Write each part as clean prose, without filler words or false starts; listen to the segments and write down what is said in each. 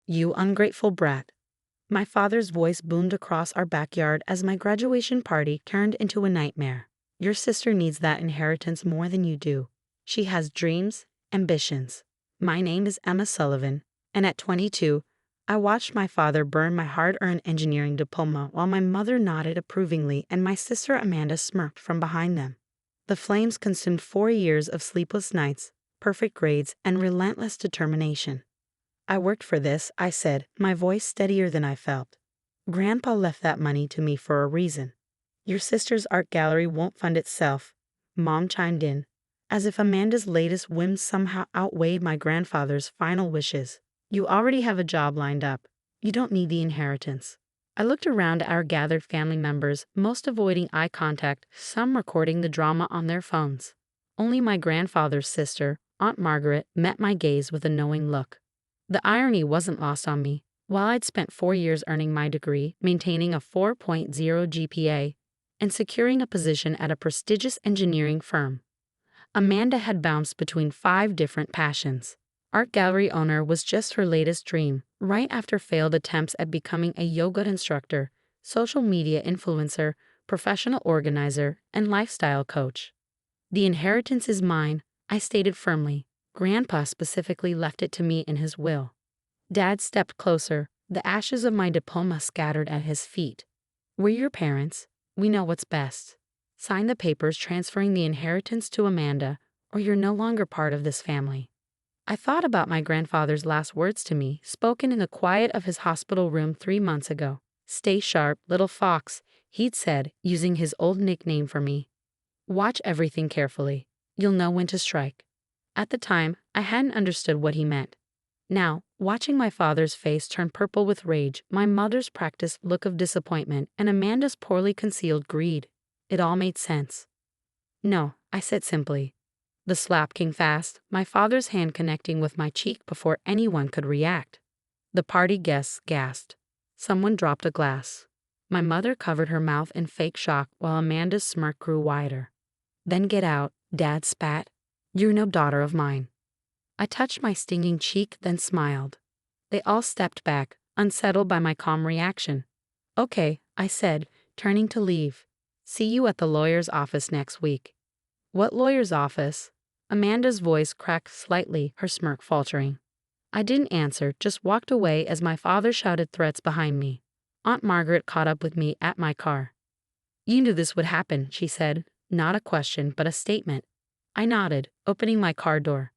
You ungrateful brat. My father's voice boomed across our backyard as my graduation party turned into a nightmare. Your sister needs that inheritance more than you do. She has dreams, ambitions. My name is Emma Sullivan, and at 22, I watched my father burn my hard-earned engineering diploma while my mother nodded approvingly and my sister Amanda smirked from behind them. The flames consumed 4 years of sleepless nights, perfect grades, and relentless determination. I worked for this, I said, my voice steadier than I felt. Grandpa left that money to me for a reason. Your sister's art gallery won't fund itself, Mom chimed in, as if Amanda's latest whims somehow outweighed my grandfather's final wishes. You already have a job lined up. You don't need the inheritance. I looked around at our gathered family members, most avoiding eye contact, some recording the drama on their phones. Only my grandfather's sister, Aunt Margaret, met my gaze with a knowing look. The irony wasn't lost on me. While I'd spent 4 years earning my degree, maintaining a 4.0 GPA, and securing a position at a prestigious engineering firm, Amanda had bounced between 5 different passions. Art gallery owner was just her latest dream, right after failed attempts at becoming a yoga instructor, social media influencer, professional organizer, and lifestyle coach. The inheritance is mine, I stated firmly. Grandpa specifically left it to me in his will. Dad stepped closer, the ashes of my diploma scattered at his feet. We're your parents. We know what's best. Sign the papers transferring the inheritance to Amanda, or you're no longer part of this family. I thought about my grandfather's last words to me, spoken in the quiet of his hospital room 3 months ago. Stay sharp, little fox, he'd said, using his old nickname for me. Watch everything carefully. You'll know when to strike. At the time, I hadn't understood what he meant. Now, watching my father's face turn purple with rage, my mother's practiced look of disappointment, and Amanda's poorly concealed greed, it all made sense. No, I said simply. The slap came fast, my father's hand connecting with my cheek before anyone could react. The party guests gasped. Someone dropped a glass. My mother covered her mouth in fake shock while Amanda's smirk grew wider. Then get out, Dad spat. You're no daughter of mine. I touched my stinging cheek, then smiled. They all stepped back, unsettled by my calm reaction. Okay, I said, turning to leave. See you at the lawyer's office next week. What lawyer's office? Amanda's voice cracked slightly, her smirk faltering. I didn't answer, just walked away as my father shouted threats behind me. Aunt Margaret caught up with me at my car. You knew this would happen, she said, not a question, but a statement. I nodded, opening my car door.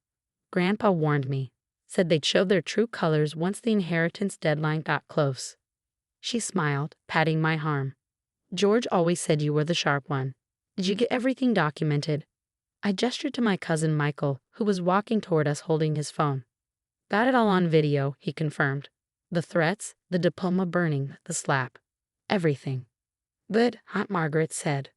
Grandpa warned me, said they'd show their true colors once the inheritance deadline got close. She smiled, patting my arm. George always said you were the sharp one. Did you get everything documented? I gestured to my cousin Michael, who was walking toward us holding his phone. Got it all on video, he confirmed. The threats, the diploma burning, the slap. Everything. Good, Aunt Margaret said.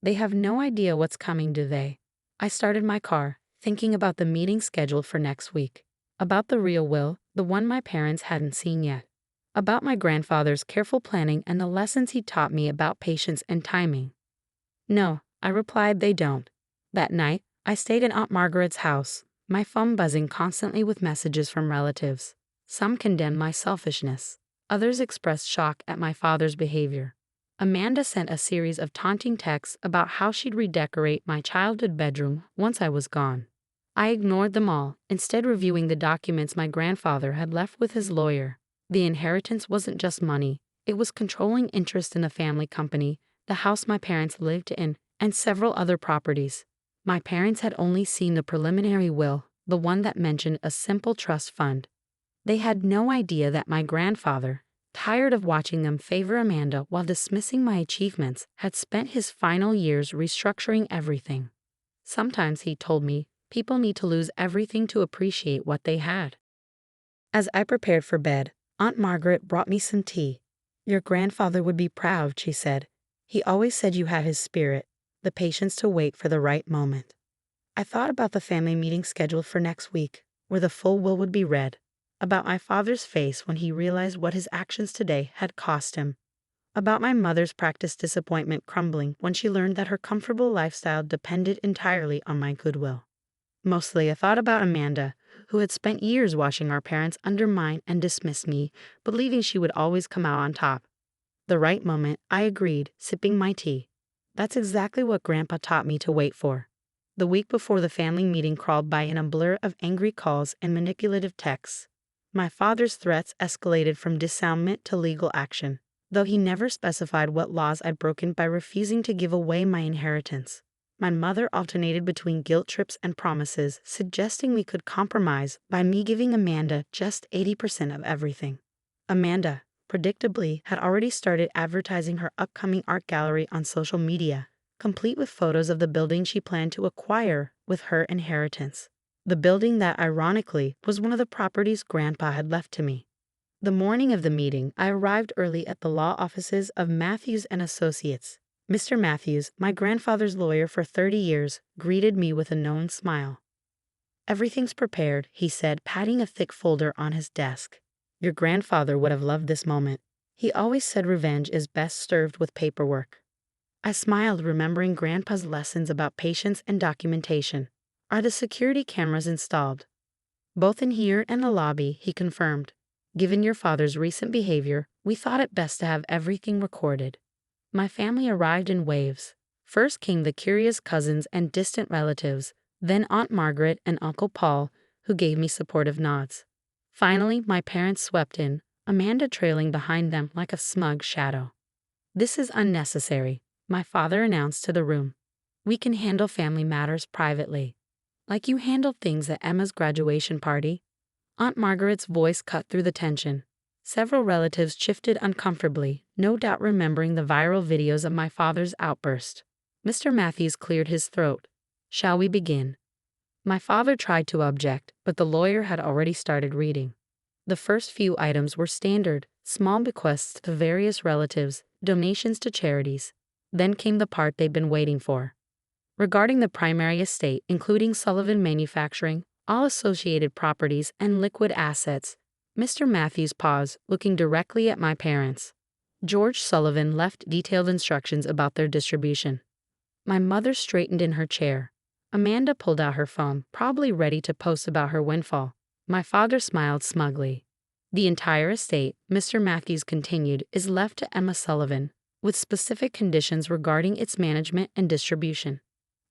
They have no idea what's coming, do they? I started my car, thinking about the meeting scheduled for next week. About the real will, the one my parents hadn't seen yet. About my grandfather's careful planning and the lessons he taught me about patience and timing. No, I replied, they don't. That night, I stayed in Aunt Margaret's house, my phone buzzing constantly with messages from relatives. Some condemned my selfishness. Others expressed shock at my father's behavior. Amanda sent a series of taunting texts about how she'd redecorate my childhood bedroom once I was gone. I ignored them all, instead reviewing the documents my grandfather had left with his lawyer. The inheritance wasn't just money, it was controlling interest in the family company, the house my parents lived in, and several other properties. My parents had only seen the preliminary will, the one that mentioned a simple trust fund. They had no idea that my grandfather, tired of watching them favor Amanda while dismissing my achievements, had spent his final years restructuring everything. Sometimes, he told me, people need to lose everything to appreciate what they had. As I prepared for bed, Aunt Margaret brought me some tea. Your grandfather would be proud, she said. He always said you had his spirit, the patience to wait for the right moment. I thought about the family meeting scheduled for next week, where the full will would be read, about my father's face when he realized what his actions today had cost him, about my mother's practiced disappointment crumbling when she learned that her comfortable lifestyle depended entirely on my goodwill. Mostly I thought about Amanda, who had spent years watching our parents undermine and dismiss me, believing she would always come out on top. The right moment, I agreed, sipping my tea. That's exactly what Grandpa taught me to wait for. The week before the family meeting crawled by in a blur of angry calls and manipulative texts. My father's threats escalated from disarmament to legal action, though he never specified what laws I'd broken by refusing to give away my inheritance. My mother alternated between guilt trips and promises, suggesting we could compromise by me giving Amanda just 80% of everything. Amanda, predictably, had already started advertising her upcoming art gallery on social media, complete with photos of the building she planned to acquire with her inheritance. The building that, ironically, was one of the properties Grandpa had left to me. The morning of the meeting, I arrived early at the law offices of Matthews and Associates. Mr. Matthews, my grandfather's lawyer for 30 years, greeted me with a knowing smile. "Everything's prepared," he said, patting a thick folder on his desk. "Your grandfather would have loved this moment. He always said revenge is best served with paperwork." I smiled, remembering Grandpa's lessons about patience and documentation. "Are the security cameras installed?" "Both in here and the lobby," he confirmed. "Given your father's recent behavior, we thought it best to have everything recorded." My family arrived in waves. First came the curious cousins and distant relatives, then Aunt Margaret and Uncle Paul, who gave me supportive nods. Finally, my parents swept in, Amanda trailing behind them like a smug shadow. "This is unnecessary," my father announced to the room. "We can handle family matters privately. Like you handled things at Emma's graduation party." Aunt Margaret's voice cut through the tension. Several relatives shifted uncomfortably, no doubt remembering the viral videos of my father's outburst. Mr. Matthews cleared his throat. "Shall we begin?" My father tried to object, but the lawyer had already started reading. The first few items were standard, small bequests to various relatives, donations to charities. Then came the part they'd been waiting for. Regarding the primary estate, including Sullivan Manufacturing, all associated properties, and liquid assets, Mr. Matthews paused, looking directly at my parents. George Sullivan left detailed instructions about their distribution. My mother straightened in her chair. Amanda pulled out her phone, probably ready to post about her windfall. My father smiled smugly. "The entire estate," Mr. Matthews continued, "is left to Emma Sullivan, with specific conditions regarding its management and distribution."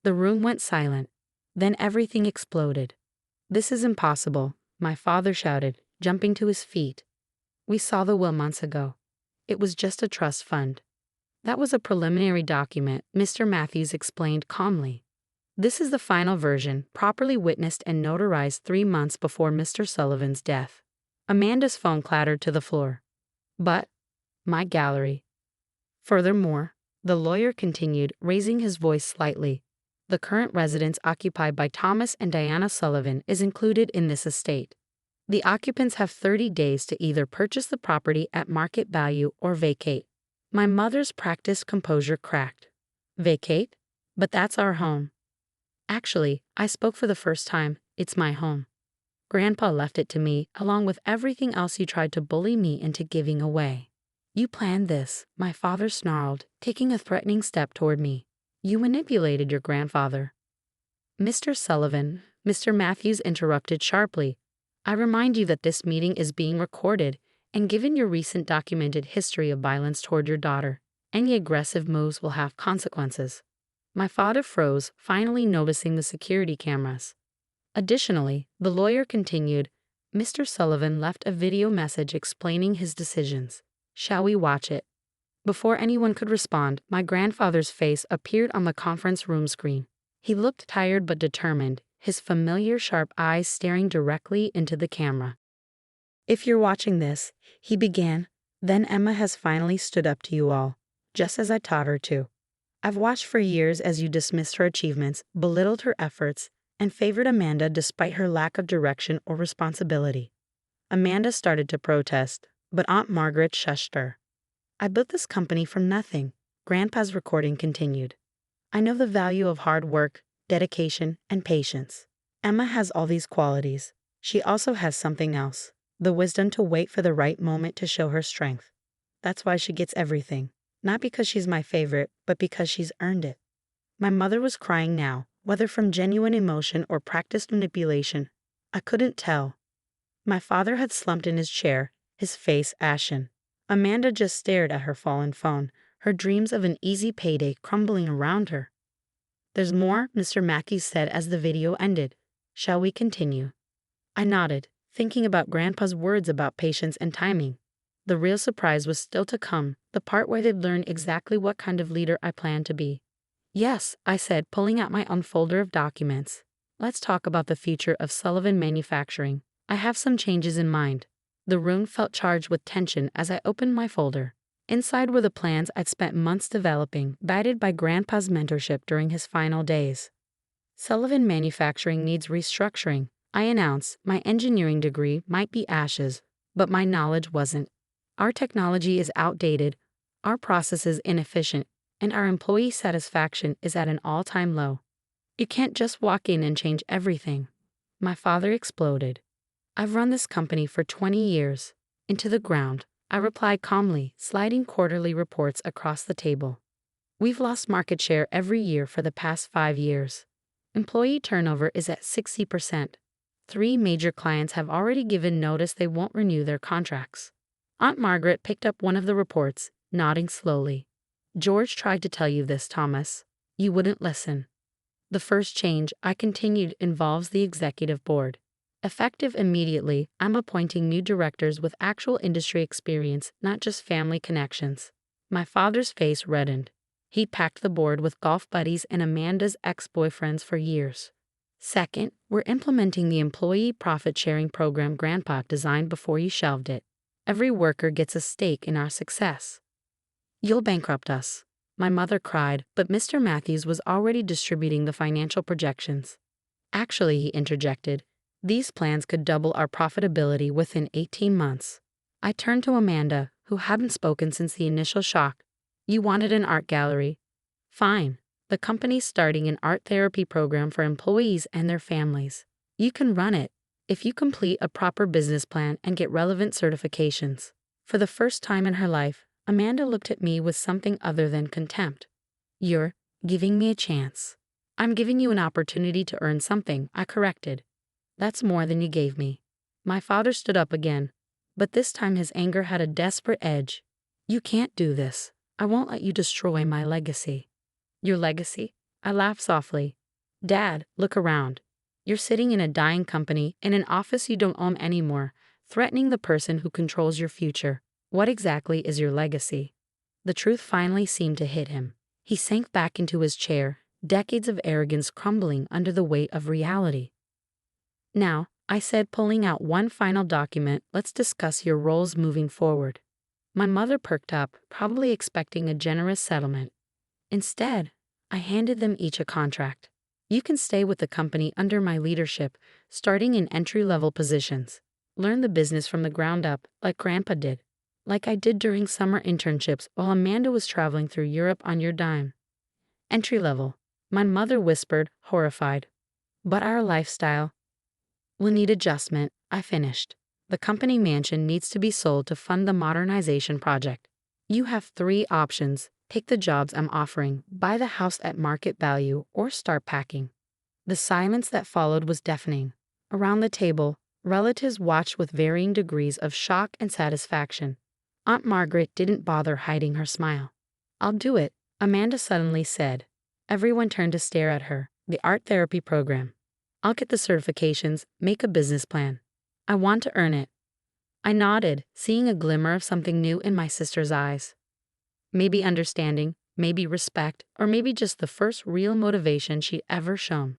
The room went silent. Then everything exploded. "This is impossible," my father shouted, jumping to his feet. "We saw the will months ago. It was just a trust fund." "That was a preliminary document," Mr. Matthews explained calmly. "This is the final version, properly witnessed and notarized 3 months before Mr. Sullivan's death." Amanda's phone clattered to the floor. "But my gallery." "Furthermore," the lawyer continued, raising his voice slightly, "the current residence occupied by Thomas and Diana Sullivan is included in this estate. The occupants have 30 days to either purchase the property at market value or vacate." My mother's practiced composure cracked. "Vacate? But that's our home." "Actually," I spoke for the first time, "it's my home. Grandpa left it to me, along with everything else you tried to bully me into giving away." "You planned this," my father snarled, taking a threatening step toward me. "You manipulated your grandfather." "Mr. Sullivan," Mr. Matthews interrupted sharply, "I remind you that this meeting is being recorded, and given your recent documented history of violence toward your daughter, any aggressive moves will have consequences." My father froze, finally noticing the security cameras. Additionally, the lawyer continued, "Mr. Sullivan left a video message explaining his decisions. Shall we watch it?" Before anyone could respond, my grandfather's face appeared on the conference room screen. He looked tired but determined, his familiar sharp eyes staring directly into the camera. "If you're watching this," he began, "then Emma has finally stood up to you all, just as I taught her to. I've watched for years as you dismissed her achievements, belittled her efforts, and favored Amanda despite her lack of direction or responsibility." Amanda started to protest, but Aunt Margaret shushed her. "I built this company from nothing," Grandpa's recording continued. "I know the value of hard work, dedication, and patience. Emma has all these qualities. She also has something else, the wisdom to wait for the right moment to show her strength. That's why she gets everything. Not because she's my favorite, but because she's earned it." My mother was crying now, whether from genuine emotion or practiced manipulation. I couldn't tell. My father had slumped in his chair, his face ashen. Amanda just stared at her fallen phone, her dreams of an easy payday crumbling around her. "There's more," Mr. Mackey said as the video ended. "Shall we continue?" I nodded, thinking about Grandpa's words about patience and timing. The real surprise was still to come, the part where they'd learn exactly what kind of leader I planned to be. "Yes," I said, pulling out my own folder of documents. "Let's talk about the future of Sullivan Manufacturing. I have some changes in mind." The room felt charged with tension as I opened my folder. Inside were the plans I'd spent months developing, guided by Grandpa's mentorship during his final days. "Sullivan Manufacturing needs restructuring," I announced. "My engineering degree might be ashes, but my knowledge wasn't. Our technology is outdated, our processes inefficient, and our employee satisfaction is at an all-time low. You can't just walk in and change everything." My father exploded. "I've run this company for 20 years. Into the ground," I replied calmly, sliding quarterly reports across the table. "We've lost market share every year for the past 5 years. Employee turnover is at 60%. 3 major clients have already given notice they won't renew their contracts." Aunt Margaret picked up one of the reports, nodding slowly. "George tried to tell you this, Thomas. You wouldn't listen." "The first change," I continued, "involves the executive board. Effective immediately, I'm appointing new directors with actual industry experience, not just family connections." My father's face reddened. He packed the board with golf buddies and Amanda's ex-boyfriends for years. "Second, we're implementing the employee profit-sharing program Grandpa designed before you shelved it. Every worker gets a stake in our success." "You'll bankrupt us," my mother cried, but Mr. Matthews was already distributing the financial projections. "Actually," he interjected, "these plans could double our profitability within 18 months. I turned to Amanda, who hadn't spoken since the initial shock. "You wanted an art gallery? Fine. The company's starting an art therapy program for employees and their families. You can run it, if you complete a proper business plan and get relevant certifications." For the first time in her life, Amanda looked at me with something other than contempt. "You're giving me a chance." "I'm giving you an opportunity to earn something," I corrected. "That's more than you gave me." My father stood up again, but this time his anger had a desperate edge. "You can't do this. I won't let you destroy my legacy." "Your legacy?" I laughed softly. "Dad, look around. You're sitting in a dying company, in an office you don't own anymore, threatening the person who controls your future. What exactly is your legacy?" The truth finally seemed to hit him. He sank back into his chair, decades of arrogance crumbling under the weight of reality. "Now," I said, pulling out one final document, "let's discuss your roles moving forward." My mother perked up, probably expecting a generous settlement. Instead, I handed them each a contract. "You can stay with the company under my leadership, starting in entry-level positions. Learn the business from the ground up, like Grandpa did. Like I did during summer internships while Amanda was traveling through Europe on your dime." "Entry-level," my mother whispered, horrified. "But our lifestyle will need adjustment," I finished. "The company mansion needs to be sold to fund the modernization project. You have 3 options. Take the jobs I'm offering, buy the house at market value, or start packing." The silence that followed was deafening. Around the table, relatives watched with varying degrees of shock and satisfaction. Aunt Margaret didn't bother hiding her smile. "I'll do it," Amanda suddenly said. Everyone turned to stare at her. "The art therapy program. I'll get the certifications, make a business plan. I want to earn it." I nodded, seeing a glimmer of something new in my sister's eyes. Maybe understanding, maybe respect, or maybe just the first real motivation she'd ever shown.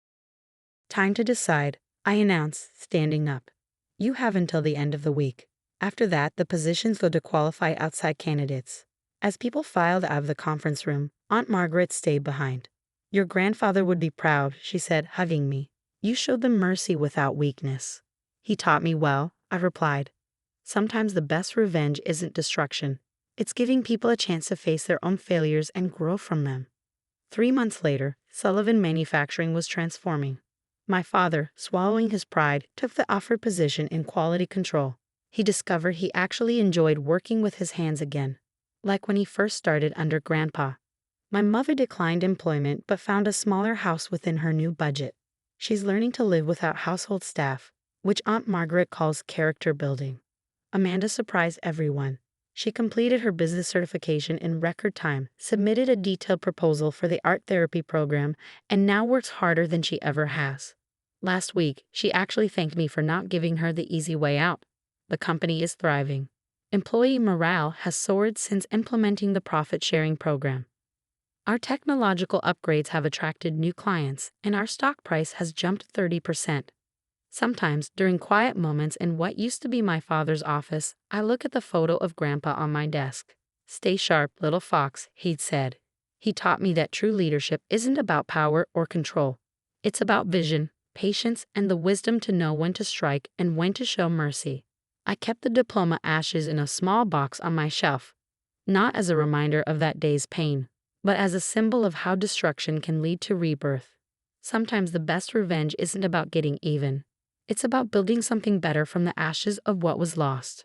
"Time to decide," I announced, standing up. "You have until the end of the week. After that, the positions go to qualify outside candidates." As people filed out of the conference room, Aunt Margaret stayed behind. "Your grandfather would be proud," she said, hugging me. "You showed them mercy without weakness." "He taught me well," I replied. "Sometimes the best revenge isn't destruction. It's giving people a chance to face their own failures and grow from them." 3 months later, Sullivan Manufacturing was transforming. My father, swallowing his pride, took the offered position in quality control. He discovered he actually enjoyed working with his hands again, like when he first started under Grandpa. My mother declined employment but found a smaller house within her new budget. She's learning to live without household staff, which Aunt Margaret calls character building. Amanda surprised everyone. She completed her business certification in record time, submitted a detailed proposal for the art therapy program, and now works harder than she ever has. Last week, she actually thanked me for not giving her the easy way out. The company is thriving. Employee morale has soared since implementing the profit-sharing program. Our technological upgrades have attracted new clients, and our stock price has jumped 30%. Sometimes, during quiet moments in what used to be my father's office, I look at the photo of Grandpa on my desk. "Stay sharp, little fox," he'd said. He taught me that true leadership isn't about power or control. It's about vision, patience, and the wisdom to know when to strike and when to show mercy. I kept the diploma ashes in a small box on my shelf, not as a reminder of that day's pain, but as a symbol of how destruction can lead to rebirth. Sometimes the best revenge isn't about getting even. It's about building something better from the ashes of what was lost.